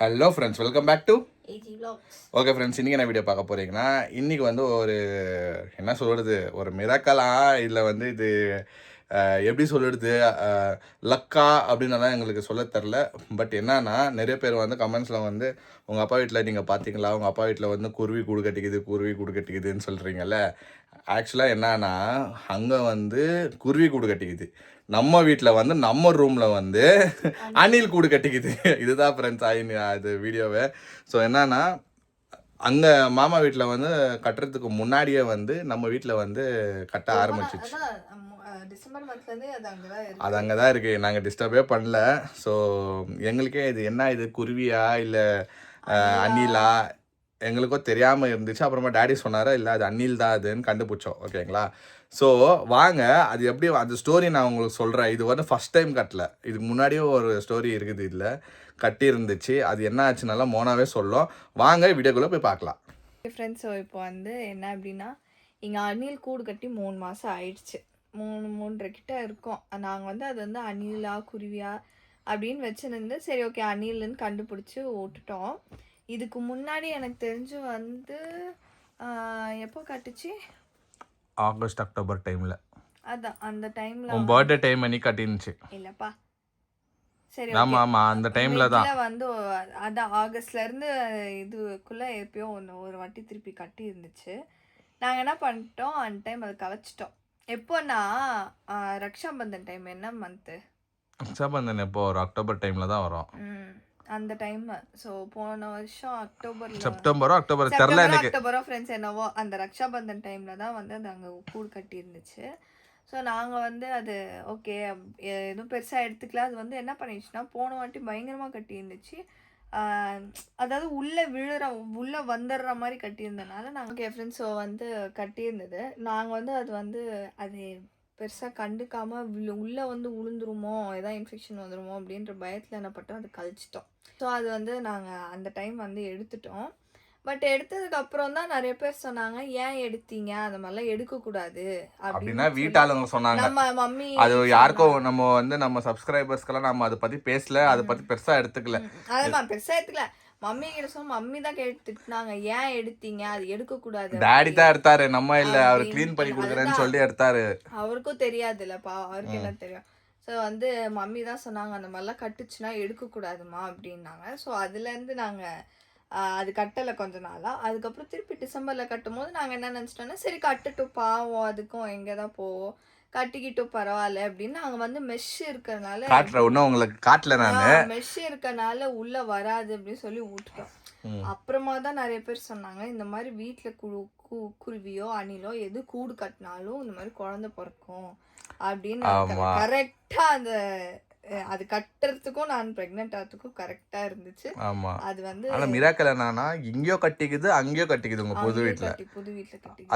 Hello friends, welcome back to AG Vlogs. Okay friends. இன்றைக்கி என்ன video பார்க்க போகிறீங்கன்னா, இன்றைக்கி வந்து ஒரு என்ன சொல்கிறது, ஒரு மிராக்கலா இல்லை வந்து இது எப்படி சொல்கிறது, லக்கா அப்படின்னலாம் எங்களுக்கு சொல்ல தெரில. பட் என்னன்னா, நிறைய பேர் வந்து கமெண்ட்ஸில் வந்து உங்கள் அப்பா வீட்டில் நீங்கள் பார்த்தீங்களா, உங்கள் அப்பா வீட்டில் வந்து குருவி கூடு கட்டிக்குது குருவி கூடு கட்டிக்குதுன்னு சொல்கிறீங்கல்ல. ஆக்சுவலாக என்னன்னா, அங்கே வந்து குருவி கூடு கட்டிக்குது, நம்ம வீட்டில் வந்து நம்ம ரூமில் வந்து அணில் கூடு கட்டிக்குது. இதுதான் ஃப்ரெண்ட்ஸ் அது வீடியோவை. ஸோ என்னன்னா, அங்கே மாமா வீட்டில் வந்து கட்டுறதுக்கு முன்னாடியே வந்து நம்ம வீட்டில் வந்து கட்ட ஆரம்பிச்சிச்சு. டிசம்பர் மந்த்லேருந்தே அது அங்கே தான் இருக்குது. நாங்கள் டிஸ்டர்பே பண்ணல. ஸோ எங்களுக்கே இது என்ன, இது குருவியா இல்லை அணிலா எங்களுக்கும் தெரியாமல் இருந்துச்சு. அப்புறமா டேடி சொன்னார், இல்லை அது அணில் தான் அதுன்னு கண்டுபிடிச்சோம். ஓகேங்களா. ஸோ வாங்க, அது எப்படி அந்த ஸ்டோரி நான் உங்களுக்கு சொல்கிறேன். இது வந்து ஃபஸ்ட் டைம் கட்டல, இதுக்கு முன்னாடியும் ஒரு ஸ்டோரி இருக்குது இதில் கட்டி இருந்துச்சு. அது என்ன ஆச்சுனால மோனாவே சொல்லும். வாங்க வீடியோக்குள்ளே போய் பார்க்கலாம். ஃப்ரெண்ட்ஸ், ஸோ இப்போ வந்து என்ன அப்படின்னா, இங்கே அணில் கூடு கட்டி 3 மாதம் ஆயிடுச்சு. 3.5 கிட்ட இருக்கும். நாங்கள் வந்து அது வந்து அணிலா குருவியா அப்படின்னு வச்சுருந்து, சரி ஓகே அணில்னு கண்டுபிடிச்சி விட்டுட்டோம். இதுக்கு முன்னாடி எனக்கு தெரிஞ்சு வந்து எப்போ கட்டுச்சு, ஆகஸ்ட் அக்டோபர் டைமில். அதான் அந்த டைமில் உன் பர்த்டே டைம் அன்னி கட்டிருந்துச்சு. இல்லைப்பா, சரி ஆமாம் ஆமாம், அந்த டைமில் தான் வந்து அதான் ஆகஸ்ட்லேருந்து இதுக்குள்ள எப்பயோ ஒரு வாட்டி திருப்பி கட்டி இருந்துச்சு. நாங்கள் என்ன பண்ணிட்டோம், அந்த டைம் அதை கலைச்சிட்டோம். எப்போன்னா ரக்ஷாபந்தன் டைம். என்ன மந்த்து? ரக்ஷாபந்தன் எப்போ வரும்? அக்டோபர் டைமில் தான் வரும். அந்த டைம். ஸோ போன வருஷம் செப்டம்பரோ தெரியல எனக்கு. அக்டோபரோ ஃப்ரெண்ட்ஸ் என்னவோ அந்த ரக்ஷாபந்தன் டைமில் தான் வந்து அது அங்கே கூடு கட்டி இருந்துச்சு. ஸோ நாங்கள் வந்து அது ஓகே எதுவும் பெருசாக எடுத்துக்கல. அது வந்து என்ன பண்ணிடுச்சுன்னா, போன வாட்டி பயங்கரமாக கட்டியிருந்துச்சு. அதாவது உள்ளே வந்துடுற மாதிரி கட்டியிருந்தனால நாங்கள் ஓகே ஃப்ரெண்ட்ஸ், ஸோ வந்து கட்டியிருந்தது. நாங்கள் வந்து அது வந்து அது பெருசாக கண்டுக்காமல் உள்ளே வந்து உளுந்துருமோ, எதாவது இன்ஃபெக்ஷன் வந்துடுமோ அப்படின்ற பயத்தில் என்ன பண்ணிட்டோம், அது கழிச்சிட்டோம். ஸோ அது வந்து நாங்கள் அந்த டைம் வந்து எடுத்துட்டோம். பட் எடுத்ததுக்கு அப்புறம் தான் நிறைய பேர் சொன்னாங்க, ஏன் எடுத்தீங்க, அந்த மாதிரிலாம் எடுக்கக்கூடாது அப்படின்னா வீட்டாளுங்க சொன்னாங்க. நம்ம மம்மி அது யாருக்கும் நம்ம வந்து நம்ம சப்ஸ்கிரைபர்ஸ்க்கெல்லாம் நம்ம அதை பற்றி பேசல, அதை பற்றி பெருசாக எடுத்துக்கல. அதான் பெருசாக எடுத்துக்கல. மம்மி கிட்ட சொன்ன, மம்மி தான் கேட்டுனாங்க, ஏன் எடுத்தீங்க, அது எடுக்கக்கூடாது. டாடி தான் எடுத்தாரு, நம்ம இல்லை. அவர் க்ளீன் பண்ணி கொடுக்குறேன்னு சொல்லி எடுத்தாரு. அவருக்கும் தெரியாது இல்லைப்பா, அவருக்கு என்ன தெரியும். ஸோ வந்து மம்மி தான் சொன்னாங்க, அந்த மாதிரிலாம் கட்டுச்சுன்னா எடுக்கக்கூடாதுமா அப்படின்னாங்க. ஸோ அதுலேருந்து நாங்கள் அது கட்டலை கொஞ்ச நாளாக. அதுக்கப்புறம் திருப்பி டிசம்பரில் கட்டும் போது நாங்கள் என்ன நினச்சிட்டோன்னா, சரி கட்டுட்டும் பாவம், அதுக்கும் எங்கே தான் போவோம், கட்டிக்கிட்டும் பரவாயில்ல அப்படின்னு. நாங்கள் வந்து மெஷ் இருக்கிறனால ஒன்றும் உங்களுக்கு காட்டல, நான் மெஷ் இருக்கிறனால உள்ளே வராது அப்படின்னு சொல்லி விட்டுட்டோம். அப்புறமா தான் நிறைய பேர் சொன்னாங்க, இந்த மாதிரி வீட்டில் குருவியோ அணிலோ எது கூடு கட்டினாலும் இந்த மாதிரி குழந்தை பிறக்கும் அப்படின்னு. கரெக்டாக அந்த அது கட்டுறதுக்கும் நான் பிரெக்னென்ட் ஆகிறதுக்கும் கரெக்டா இருந்துச்சு. ஆமா, அது வந்து ஆனா மிராக்கல் என்னன்னா, இங்கேயோ கட்டிக்குது அங்கேயோ கட்டிக்குது. உங்க புது வீட்டுல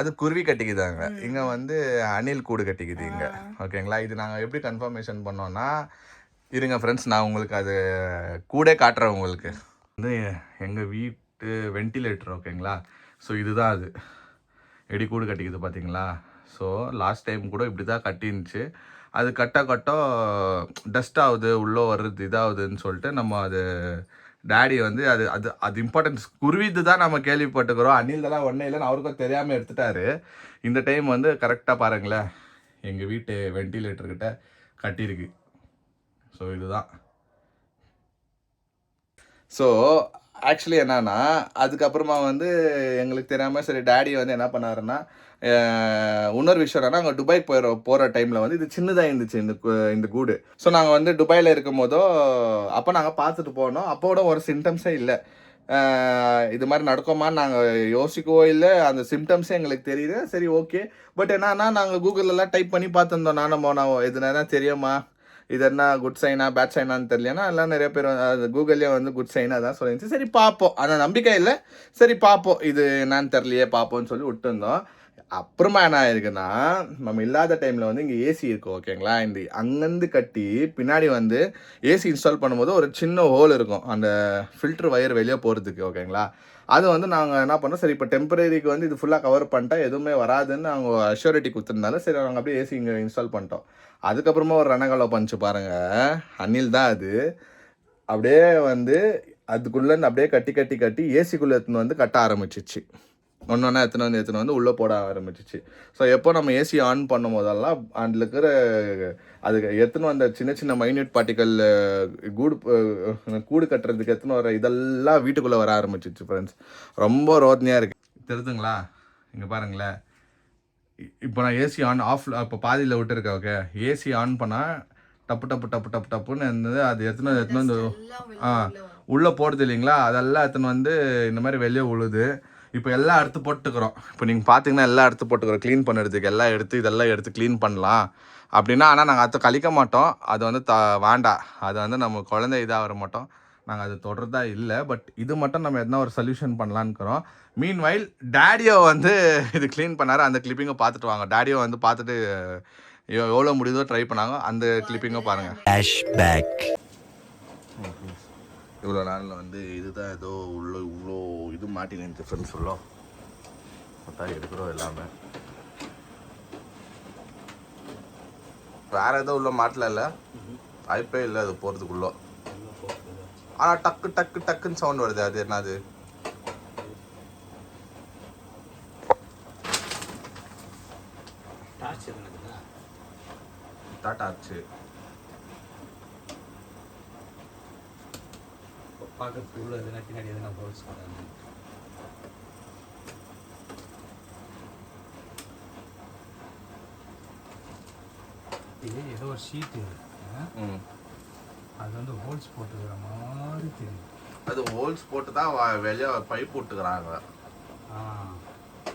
அது குருவி கட்டிக்குதாங்க, இங்க வந்து அணில் கூடு கட்டிக்குது இங்க. ஓகேங்களா. இது நாங்க எப்படி கன்ஃபர்மேஷன் பண்ணோம்னா, இருங்க ஃப்ரெண்ட்ஸ், நான் உங்களுக்கு அது கூட காட்டுறேன். உங்களுக்கு வந்து எங்க வீட்டு வென்டிலேட்டர். ஓகேங்களா. ஸோ இதுதான் அது எடி கூடு கட்டிக்குது பார்த்தீங்களா. ஸோ லாஸ்ட் டைம் கூட இப்படி தான் கட்டிருந்துச்சு. அது கட்ட டஸ்ட் ஆகுது, உள்ளே வர்றது இதாகுதுன்னு சொல்லிட்டு நம்ம அது டேடி வந்து அது அது அது இம்பார்ட்டன்ஸ் குருவிது தான் நம்ம கேள்விப்பட்டுக்கிறோம். அணில்தெல்லாம் ஒன்றே இல்லைன்னு அவருக்கும் தெரியாமல் எடுத்துட்டாரு. இந்த டைம் வந்து கரெக்டாக பாருங்களேன், எங்கள் வீட்டு வென்டிலேட்டர்கிட்ட கட்டியிருக்கு. ஸோ இதுதான். ஸோ ஆக்சுவலி என்னன்னா, அதுக்கப்புறமா வந்து எங்களுக்கு தெரியாமல் சரி டேடி வந்து என்ன பண்ணாருன்னா, இன்னொரு விஷயம் என்னன்னா, அங்கே துபாய் போகிற டைமில் வந்து இது சின்னதாக இருந்துச்சு இந்த கூடு. ஸோ நாங்கள் வந்து துபாயில் இருக்கும் போதோ அப்போ நாங்கள் பார்த்துட்டு போனோம். அப்போட ஒரு சிம்டம்ஸே இல்லை. இது மாதிரி நடக்குமான்னு நாங்கள் யோசிக்கவோ இல்லை. அந்த சிம்டம்ஸே எங்களுக்கு தெரியுது. சரி ஓகே. பட் என்னன்னா, நாங்கள் கூகுளெல்லாம் டைப் பண்ணி பார்த்துருந்தோம். நான் இது என்ன தெரியுமா, இது என்ன குட் சைனா பேட் சைனான்னு தெரியலன்னா, எல்லாம் நிறைய பேர் கூகுள்லேயே வந்து குட் சைனாக தான் சொல்லிருந்துச்சு. சரி பார்ப்போம், ஆனால் நம்பிக்கை இல்லை. சரி பார்ப்போம், இது என்னன்னு தெரியலையே பார்ப்போம்னு சொல்லி விட்டுருந்தோம். அப்புறமா என்ன ஆயிருக்குன்னா, நம்ம இல்லாத டைமில் வந்து இங்கே ஏசி இருக்கும். ஓகேங்களா. இந்த அங்கேருந்து கட்டி பின்னாடி வந்து ஏசி இன்ஸ்டால் பண்ணும்போது ஒரு சின்ன ஹோல் இருக்கும், அந்த ஃபில்ட்ரு வயர் வெளியே போகிறதுக்கு. ஓகேங்களா. அது வந்து நாங்கள் என்ன பண்ணோம், சரி இப்போ டெம்பரரிக்கு வந்து இது ஃபுல்லாக கவர் பண்ணிட்டா எதுவுமே வராதுன்னு அவங்க அஷ்யூரிட்டி கொடுத்துருந்தாலும் சரி நாங்கள் அப்படியே ஏசி இங்கே இன்ஸ்டால் பண்ணிட்டோம். அதுக்கப்புறமா ஒரு ரணகலை பண்ணிச்சு பாருங்கள், அணில் தான் அது. அப்படியே வந்து அதுக்குள்ளே அப்படியே கட்டி ஏசிக்குள்ளே எடுத்துன்னு வந்து கட்ட ஆரம்பிச்சிச்சு. ஒன்றா எடுத்துன்னு வந்து உள்ளே போட ஆரம்பிச்சிச்சு. ஸோ எப்போ நம்ம ஏசி ஆன் பண்ணும் போதெல்லாம் அதில் இருக்கிற அதுக்கு எடுத்துன்னு வந்த சின்ன சின்ன மைன்யூட் பார்ட்டிக்கல் கூடு கட்டுறதுக்கு எடுத்துன்னு வர இதெல்லாம் வீட்டுக்குள்ளே வர ஆரம்பிச்சிச்சு ஃப்ரெண்ட்ஸ். ரொம்ப ரோதனையாக இருக்குது. தெரியுதுங்களா? இங்கே பாருங்களேன். இப்போ நான் ஏசி இப்போ பாதியில் விட்டுருக்கேன். ஓகே, ஏசி ஆன் பண்ணால் டப்புன்னு இருந்தது. அது எடுத்துன்னு வந்து உள்ளே போடுது இல்லைங்களா, அதெல்லாம் எடுத்துன்னு வந்து இந்த மாதிரி வெளியே விழுது. இப்போ எல்லாம் எடுத்து போட்டுக்கிறோம். இப்போ நீங்கள் பார்த்தீங்கன்னா எல்லாம் எடுத்து போட்டுக்கிறோம் க்ளீன் பண்ணுறதுக்கு. இதெல்லாம் எடுத்து க்ளீன் பண்ணலாம் அப்படின்னா, ஆனால் நாங்கள் அதை கழிக்க மாட்டோம். அது வந்து வேண்டாம். அது வந்து நம்ம குழந்தை இதாக வர மாட்டோம். நாங்கள் அது தொடர்றதா இல்லை. பட் இது மட்டும் நம்ம எதனா ஒரு சொல்யூஷன் பண்ணலான்னுக்கிறோம். மீன்வைல் டேடியோ வந்து இது க்ளீன் பண்ணார். அந்த கிளிப்பிங்கை பார்த்துட்டு வாங்க. டேடியோ வந்து பார்த்துட்டு எவ்வளோ முடியுதோ ட்ரை பண்ணாங்க. அந்த கிளிப்பிங்கை பாருங்கள். இவ்வளோ நாளில் வந்து இதுதான் ஏதோ இவ்வளோ இது மாட்டினு ஃப்ரெண்ட்ஸ் சொல்லோ மொத்தம் எடுக்கிறோம் எல்லாமே. வேறு எதுவும் உள்ள மாட்டல இல்லை, வாய்ப்பே இல்லை அது போகிறதுக்குள்ளே. ஆனால் டக்குன்னு சவுண்ட் வருது. அது என்னது? டார்ச் பார்க்கறதுக்குள்ள எதுனா பின்னாடி எதுனா ஹோல்ஸ் போடாங்க. இது ஏதோ ஒரு ஷீட்டு, அது வந்து ஹோல்ஸ் போட்டுக்கிற மாதிரி தெரியும். அது ஹோல்ஸ் போட்டு தான் வெளியே பைப் விட்டுக்கிறாங்க.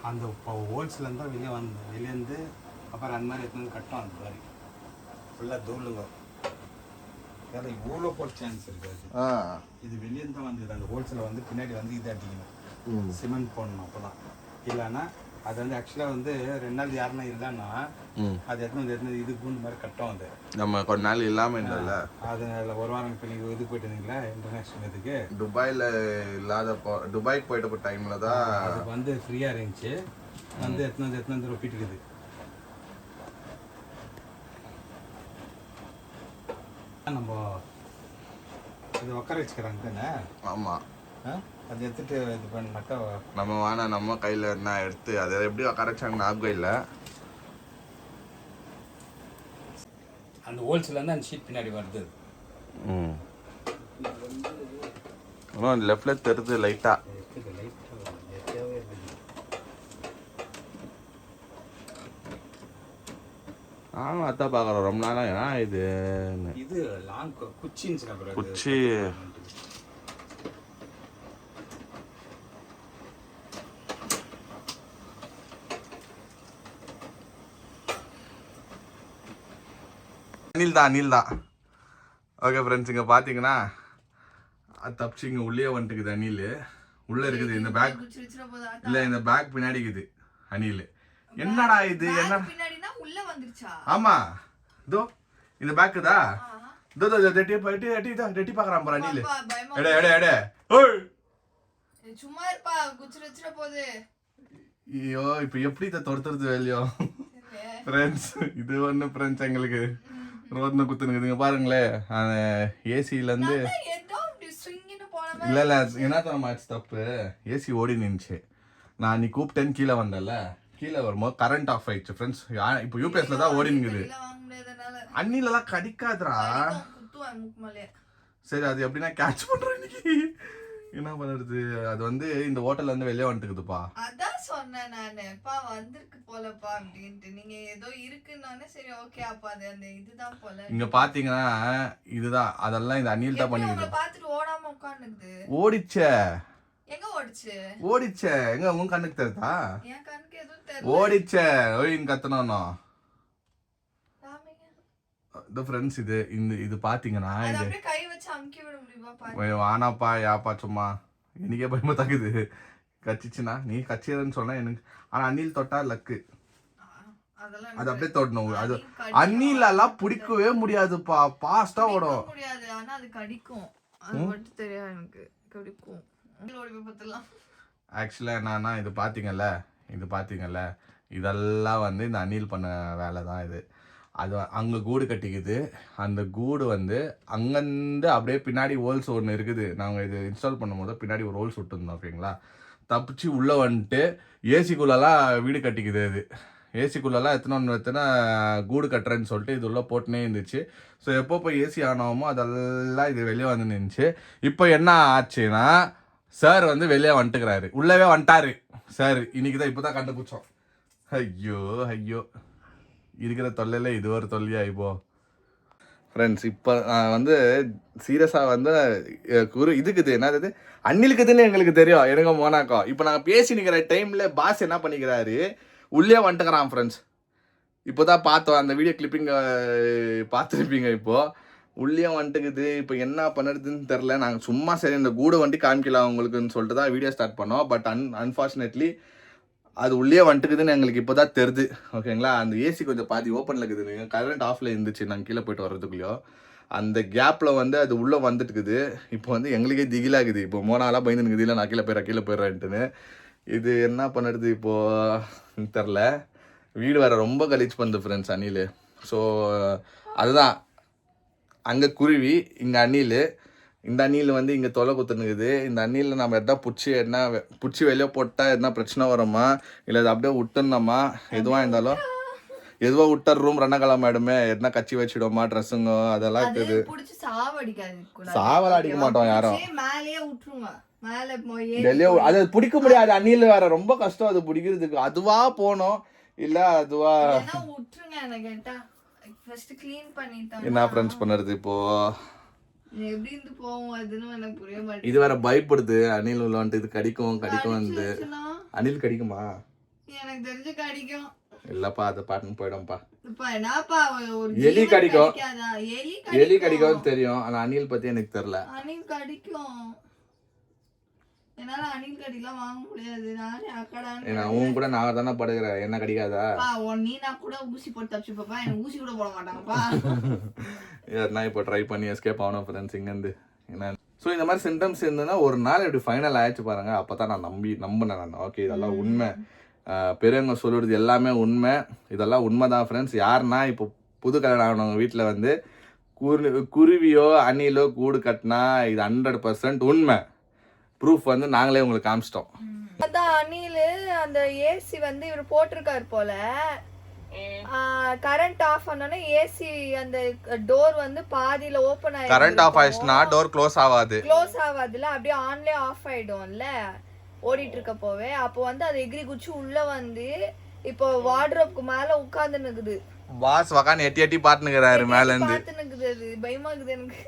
அந்த ஹோல்ஸ்லேருந்து தான் வெளியேருந்து அப்புறம் அந்த மாதிரி எடுத்து கட்டும். அந்த மாதிரி ஃபுல்லாக தூளுங்க. வேறு இவ்வளோ போட சான்ஸ் இருக்காது. இது வெளியேருந்து தான் வந்தது. அந்த ஹோல்ஸில் வந்து பின்னாடி வந்து இதை அடிக்கணும், சிமெண்ட் போடணும். அப்போ தான் இல்லைன்னா அது வந்து ஆக்சுவலாக வந்து 2 நாள் யாருன்னா இல்லைன்னா அது எடுத்து இது கூண்டு மாதிரி கட்டும். அது நம்ம கொஞ்ச நாள் இல்லாமல் இல்லைல்ல. அது ஒரு வாரம் இப்போ நீங்கள் இது போயிட்டு இருந்தீங்களா இன்டர்நேஷ்னல் இதுக்கு, துபாயில் துபாய்க்கு போயிட்ட டைமில் தான் அதுக்கு வந்து ஃப்ரீயாக இருந்துச்சு. வந்து எடுத்துன்னு வந்து ரொப்பிட்டு இருக்குது. நம்ம இது உட்கார வச்சுக்கிறாங்க தானே. ஆமாம், அது எடுத்துட்டு இது பண்ணாக்கா நம்ம கையில் என்ன எடுத்து அதை எப்படி உட்கார வச்சாங்க ஞாபகம் இல்லை. அந்த ஹோல்ஸ்லேருந்து அந்த ஷீட் பின்னாடி வருது. இன்னும் லெஃப்டில் தெரியுது லைட்டாக. நானும் அதான் பார்க்குறோம் ரொம்ப நாளாக. ஏன்னா இது லாங் குச்சின்னு குச்சி அனில் தான். ஓகே ஃப்ரெண்ட்ஸ், இங்கே பார்த்தீங்கன்னா அது தப்பிச்சு இங்கே உள்ளே வந்துட்டுக்குது அனில். உள்ளே இருக்குது இந்த பேக். இல்லை, இந்த பேக் பின்னாடி இருக்குது அனில். என்னடா இது? என்ன ஆமா, இதோ இந்த பேக்கு தான். இதோ ரெட்டி பார்க்குறான் பாரு அனில். சும்மா இருப்பா, குச்சிர போகுது. ஐயோ, இப்போ எப்படி இதை துரத்துறது வேலையோ ஃப்ரெண்ட்ஸ். இது ஒன்று ஃப்ரெண்ட்ஸ் எங்களுக்கு ரோதனை குத்துனுக்குதுங்க பாருங்களேன். ஏசியிலேருந்து இல்லை என்ன தரமாச்சு தப்பு. ஏசி ஓடி நின்றுச்சு. நான் நீ கூப்பிட்டேன்னு கீழே வந்தேன்ல, கீழே வரும்போது கரண்ட் ஆஃப் ஆயிடுச்சு ஃப்ரெண்ட்ஸ். இப்போ யூபிஎஸ்ல தான் ஓடி நிற்குது. அண்ணிலலாம் கடிக்காதுரா. சரி, அது எப்படின்னா கேட்ச் பண்றேன் இன்னைக்கு. என்ன பண்ணுறது? அது வந்து இந்த ஹோட்டல்ல இருந்து வெளியே வந்துட்டுக்குதுப்பா. அதான் சொன்னேன் நானு, பா வந்திருக்கு போலப்பா அப்படின்ட்டு. நீங்க ஏதோ இருக்குன்னு சரி ஓகே, அப்ப அது அந்த இதுதான் போல. இங்க பாத்தீங்கன்னா இதுதான், அதெல்லாம் இந்த அணில் தான் பண்ணிக்குது. பாத்துட்டு ஓடாம உட்கார்ந்துக்குது. ஓடிச்சே. எங்க ஓடிச்சு? ஓடிச்சே. எங்க உன் கண்ணுக்கு தெரியுதா? என் கண்ணுக்கு எதுவும் தெரியல. ஓடிச்சே. ஓயின் கத்தனோனோ. இந்த ஃப்ரெண்ட்ஸ் இது பாத்தீங்கன்னா இது அப்படியே கை வச்சு அமுக்கி விட முடியுமா பாரு. வானாப்பா யாப்பா சும்மா எனக்கே பயமா தாக்குது. கச்சிச்சுனா நீ கச்சியதுன்னு சொன்னா எனக்கு. ஆனா அணில் தொட்டா லக்கு. அது அப்படியே தொடணும். அது அணிலெல்லாம் பிடிக்கவே முடியாதுப்பா. பாஸ்டா ஓடும். முடியாது, ஆனா அது கடிக்கும். அது மட்டும் தெரியாது எனக்கு. கடிக்கும். ஓடி போய் பார்த்தலாம். ஆக்சுவலா என்னன்னா இது பாத்தீங்கல்ல, இதெல்லாம் வந்து இந்த அணில் பண்ண வேலை தான் இது. அது அங்கே கூடு கட்டிக்குது. அந்த கூடு வந்து அங்கேருந்து அப்படியே பின்னாடி ஹோல்ஸ் ஒன்று இருக்குது. நாங்கள் இது இன்ஸ்டால் பண்ணும்போது பின்னாடி ஒரு ஹோல்ஸ் விட்டுருந்தோம் ஓகேங்களா. தப்பிச்சு உள்ளே வந்துட்டு ஏசிக்குள்ளெல்லாம் வீடு கட்டிக்குது. அது ஏசிக்குள்ளெல்லாம் எத்தனை கூடு கட்டுறேன்னு சொல்லிட்டு இது உள்ளே போட்டுனே இருந்துச்சு. ஸோ எப்போ போய் ஏசி ஆனோமோ அதெல்லாம் இது வெளியே வந்து நின்றுச்சு. இப்போ என்ன ஆச்சுன்னா சார் வந்து வெளியே வந்துட்டுக்கிறாரு. உள்ளவே வந்துட்டாரு சார். இன்னைக்கு தான் இப்போ தான் கண்டுபிடிச்சோம். ஐயோ ஐயோ இருக்கிற தொல்லையில் இது ஒரு தொல்லையா இப்போ ஃப்ரெண்ட்ஸ். இப்போ வந்து சீரியஸாக வந்து இதுக்குது என்னது அண்ணிலுக்குதுன்னு எங்களுக்கு தெரியும் எனக்கு மோனாக்கோ. இப்போ நாங்கள் பேசி நிற்கிற டைமில் பாஸ் என்ன பண்ணிக்கிறாரு உள்ளே வந்துட்டுக்கிறான் ஃப்ரெண்ட்ஸ். இப்போ தான் பார்த்தோம் அந்த வீடியோ கிளிப்பிங்க பார்த்துருப்பீங்க. இப்போது உள்ளே வந்துட்டுக்குது. இப்போ என்ன பண்ணுறதுன்னு தெரில. நாங்கள் சும்மா சரி இந்த கூடை வண்டி காமிக்கலாம் உங்களுக்குன்னு சொல்லிட்டு தான் வீடியோ ஸ்டார்ட் பண்ணோம். பட் அன்ஃபார்ச்சுனேட்லி அது உள்ளே வந்துட்டுக்குதுன்னு எங்களுக்கு இப்போ தான் தெரியுது ஓகேங்களா. அந்த ஏசி கொஞ்சம் பாதி ஓப்பனில் இருக்குதுங்க. கரண்ட் ஆஃபில் இருந்துச்சு நாங்கள் கீழே போய்ட்டு வர்றதுக்குள்ளேயோ. அந்த கேப்பில் வந்து அது உள்ளே வந்துட்டுக்குது. இப்போ வந்து எங்களுக்கே திகிலாகுது. இப்போ மோனாலாம் பயந்துனுக்குது இல்லை நான் கீழே போயிடுறேன்ட்டுன்னு. இது என்ன பண்ணுறது இப்போது தெரில. வீடு வேறு ரொம்ப கலீச் பண்ணுது ஃப்ரெண்ட்ஸ் அணில். ஸோ அதுதான் அங்கே குருவி இங்கே அணில். இந்த அணில் வந்து இங்கே தொலை குத்துனுக்குது. இந்த அணிலில் நம்ம எதனா பிடிச்சி வெளியே போட்டால் எதனா பிரச்சனை வருமா இல்லை அது அப்படியே விட்டுருந்தோமா எதுவாக இருந்தாலும் எதுவாக விட்டுறோம் ரணகலம் ஆயிடுமே எதனா கச்சி வச்சிடுவோமா ட்ரெஸ்ஸுங்க அதெல்லாம் இருக்குது. சாவல் அடிக்க மாட்டோம் யாரும். வெளியே அது பிடிக்க முடியாது. அணில் வேற ரொம்ப கஷ்டம் அது பிடிக்கிறதுக்கு. அதுவா போனோம் இல்ல அதுவா என்ன ஃப்ரெண்ட்ஸ் பண்ணுறது இப்போ. இது வேற பயப்படுது அணில் உள்ளான்ட்டு. இது கடிக்கும் வந்து அணில் கடிக்குமா எனக்கு தெரிஞ்சு கடிக்கும் இல்லப்பா. அது பாட்டுன்னு போயிடும்பா. எலி கடிக்கும் எலி கடிக்கும் தெரியும். ஆனா அணில் பத்தி எனக்கு தெரியல. அணில் கடிக்கும். என்னால அணில் கடிலாம் வாங்க முடியாது. நானே அக்கடான்னு உன் கூட நான் தானே படுகிறேன். என்ன கடிக்காதா நீ நான் கூட ஊசி போட்டு தப்பிச்சு பாப்பா. எனக்கு ஊசி கூட போட மாட்டாங்கப்பா. நான் இப்போ ட்ரை பண்ணி எஸ்கேப் ஆகணும் ஃப்ரெண்ட்ஸ் இங்கேருந்து. என்ன ஸோ இந்த மாதிரி சிம்டம்ஸ் இருந்ததுன்னா ஒரு நாள் எப்படி ஃபைனல் ஆயிடுச்சு பாருங்க. அப்போ தான் நான் நம்பினேன் நான். ஓகே இதெல்லாம் உண்மை. பெரியவங்க சொல்லுறது எல்லாமே உண்மை. இதெல்லாம் உண்மை தான் ஃப்ரெண்ட்ஸ். யாருன்னா இப்போ புது கல்யாணம் ஆனவங்க வீட்டில் வந்து குருவியோ அணிலோ கூடு கட்டினா இது 100% உண்மை. ப்ரூஃப் வந்து நாங்களே உங்களுக்கு காமிச்சிட்டோம். அதான் அணில் அந்த ஏசி வந்து இவர் போட்டிருக்காரு போல. கரண்ட் ஆஃப் பண்ணோனே ஏசி அந்த டோர் வந்து பாதியில ஓபன் ஆயிடும். கரண்ட் ஆஃப் ஆயிடுச்சுனா டோர் க்ளோஸ் ஆகாதுல அப்படியே ஆன்லயே ஆஃப் ஆயிடும்ல ஓடிட்டு இருக்க போவே. அப்போ வந்து அது எகிரி குச்சி உள்ள வந்து இப்போ வார்ட்ரோப்க்கு மேல உட்கார்ந்து நிக்குது. பாஸ் வகான் எட்டி பாத்துனுக்குறாரு மேல இருந்து. பாத்துனுக்குது. அது பயமா இருக்குது எனக்கு.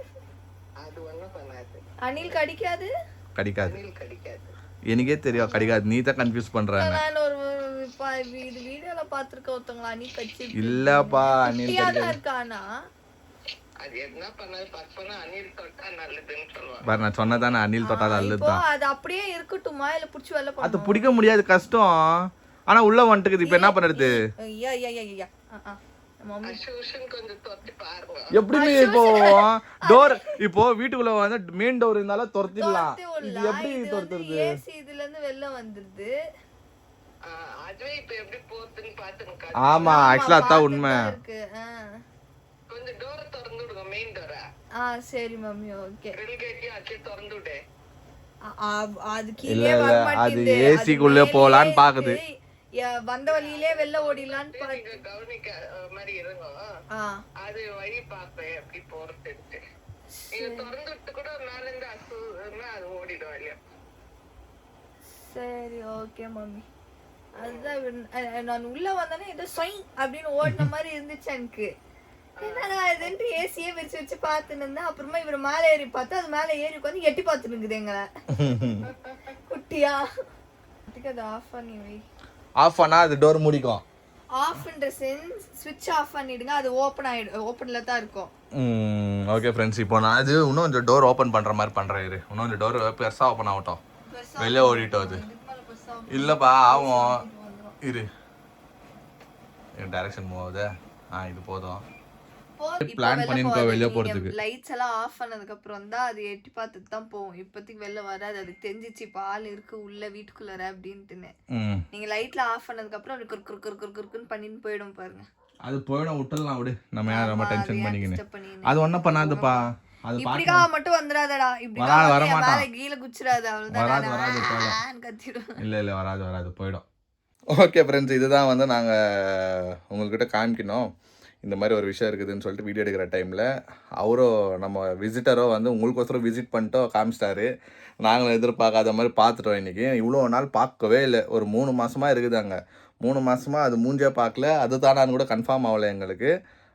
அது ஒண்ணு பண்ணாது. அணில் கடிக்காது. எனக்கே தெரியும் கடிக்காது. நீ தான் கன்ஃபியூஸ் பண்ற. நான் ஒரு இது வீடியோல பாத்துர்க்க ஒருத்தங்கள அணில் கடிச்சு இல்லப்பா அணில் இருக்கானா அது என்ன பண்ணாது பர்பனா அணில் தொட்டா நல்லதுன்னு சொல்வாங்க. பாரு நான் சொன்னதானே அணில் தொட்டா நல்லதுதான். அது அப்படியே இருக்கட்டுமா இல்ல புடிச்சு வெல்ல போடுமா? அது பிடிக்க முடியாது கஷ்டம். ஆனா உள்ள வந்துட்டுது. இப்போ என்ன பண்றது? ஐயா எப்படிமே இப்போ டோர் இப்போ வீட்டுக்குள்ள வந்து மெயின் டோர் இருந்தாலும் துரத்திடலாம். இது எப்படி துரத்துறது? ஏசி இதுல இருந்து வெளில வந்துருது. அதுவே இப்ப எப்படி போறதுன்னு பாத்துங்க. ஆமா ஆக்சுவலா அதான் உண்மை. கொஞ்சம் டோர் திறந்து விடுங்க மெயின் டோர. சரி மம்மி ஓகே. ரெண்டு கேட்டி அச்சே திறந்து விடு. அது கீழே வர மாட்டேங்குது. அது ஏசிக்குள்ள போலான்னு பாக்குது. வந்த வழியிலே வெளில ஓடிடலான்னு பாருங்க. கவனிக்க மாதிரி இருங்க. அது வழி பாப்பேன் எப்படி போறதுன்னு. நீங்க திறந்து விட்டு கூட மேல இருந்து அசுனா அது ஓடிடும் இல்லையா? சரி ஓகே மம்மி. அதுதான் நான் உள்ள வந்தானே ஏதோ சொய் அப்படின்னு ஓடின மாதிரி இருந்துச்சு எனக்கு. என்னடா இதுன்ட்டு ஏசியே வச்சு பார்த்துன்னு இருந்தேன். அப்புறமா இவர் மேலே ஏறி பார்த்தா அது மேலே ஏறி உட்காந்து எட்டி பார்த்துன்னு இருக்குது எங்களை குட்டியா. அதுக்கு அது ஆஃப் பண்ணி வை. ஆஃப் பண்ணா அது டோர் மூடிக்கும். ஆஃப்ன்ற சென்ஸ் ஸ்விட்ச் ஆஃப் பண்ணிடுங்க. அது ஓபன் ஆயிடும். ஓபன்ல தான் இருக்கும். ஓகே ஃப்ரெண்ட்ஸ் இப்போ நான் அது இன்னும் கொஞ்சம் டோர் ஓபன் பண்ற மாதிரி பண்றேன். இரு இன்னும் கொஞ்சம் டோர் பெருசா ஓபன் ஆகட்டும். வெளியே ஓடிட்டோம் அது. இல்லப்பா ஆகும் இரு. டைரக்ஷன் மூவ் ஆகுது. இது போதும். பிளான் பண்ணிருக்கோ வெளியே போறதுக்கு. லைட்ஸ் எல்லாம் ஆஃப் பண்ணதுக்கு அப்புறம் தான் அது எட்டி பார்த்துட்டு தான் போகும். இப்போதைக்கு வெளில வராது. அது தெரிஞ்சிச்சு பால் இருக்கு உள்ள வீட்டுக்குள்ளார அப்படின்ட்டுன்னு. நீங்க லைட்ல ஆஃப் பண்ணதுக்கு அப்புறம் அது குறுக்குன்னு பண்ணிட்டு போயிடும் பாருங்க. அது போயிடும், விட்டுடலாம் விடு. நம்ம யார் ரொம்ப ஆமா, டென்ஷன் அது ஏன் பண்ணிக்கின்னு. disturb பண்ணிக்கின்னு? அது ஒன்றும் பண்ணாதுப்பா. அது இப்படிக்கா மட்டும் வந்துடாதடா. இப்படிக்கா வராது, வந்து என் வரமாட்டான். மேல கீழ குச்சிடாத வராது, அவ்வளவுதான் கத்திடும். இல்லை வராது போயிடும். ஓகே ஃப்ரெண்ட்ஸ், இதுதான் வந்து நாங்கள் உங்கள்கிட்ட காமிக்கணும். இந்த மாதிரி ஒரு விஷயம் இருக்குதுன்னு சொல்லிட்டு வீடியோ எடுக்கிற டைமில் அவரும் நம்ம விசிட்டரோ வந்து உங்களுக்கோசரம் விசிட் பண்ணிட்டோ காமிச்சிட்டாரு. நாங்களும் எதிர்பார்க்காத மாதிரி பார்த்துட்டோம் இன்றைக்கி. இவ்வளோ நாள் பார்க்கவே இல்லை. ஒரு 3 மாதமாக இருக்குது அங்கே. 3 மாதமாக அது மூஞ்சே பார்க்கல. அது தானான்னு கூட கன்ஃபார்ம் ஆகலை எங்களுக்கு.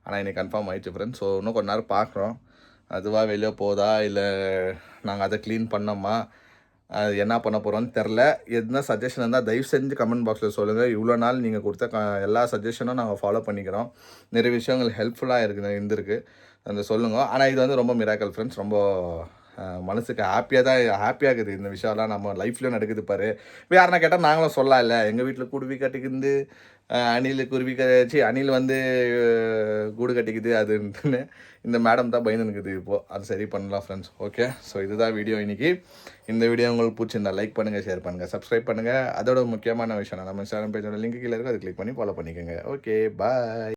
ஆனால் இன்றைக்கி கன்ஃபார்ம் ஆயிடுச்சு ஃப்ரெண்ட்ஸ். ஸோ இன்னும் கொஞ்ச நேரம் பார்க்குறோம். அதுவாக வெளியே போதா இல்லை நாங்கள் அதை க்ளீன் பண்ணோமா, அது என்ன பண்ண போகிறோன்னு தெரில. எதுனா சஜஷன் இருந்தால் தயவு செஞ்சு கமெண்ட் பாக்ஸில் சொல்லுங்கள். இவ்வளோ நாள் நீங்கள் கொடுத்த எல்லா சஜஷனும் நாங்கள் ஃபாலோ பண்ணிக்கிறோம். நிறைய விஷயங்கள் ஹெல்ப்ஃபுல்லாக இருந்திருக்கு அந்த சொல்லுங்கள். ஆனால் இது வந்து ரொம்ப மிராக்கல் ஃப்ரெண்ட்ஸ். ரொம்ப மனசுக்கு ஹாப்பியாக இருக்குது. இந்த விஷயம்லாம் நம்ம லைஃப்லேயும் நடக்குது பாரு. இப்போ யாருன்னா கேட்டால் நாங்களும் சொல்லலாம் இல்லை, எங்கள் வீட்டில் குருவி கட்டிக்கிந்து அணில் குருவி அணில் வந்து கூடு கட்டிக்குது அதுன்ட்டுன்னு இந்த மேடம் தான் பயந்து நிற்குது இப்போது. அது சரி பண்ணலாம் ஃப்ரெண்ட்ஸ். ஓகே, ஸோ இதுதான் வீடியோ இன்றைக்கி. இந்த வீடியோ உங்களுக்கு பிடிச்சிருந்தா லைக் பண்ணுங்கள், ஷேர் பண்ணுங்கள், சப்ஸ்கிரைப் பண்ணுங்கள். அதோட முக்கியமான விஷயம் நம்ம இன்ஸ்டாகிராம் பேஜோட லிங்க் கீழே இருக்கும், அதை கிளிக் பண்ணி ஃபாலோ பண்ணிக்கோங்க. ஓகே, பாய்.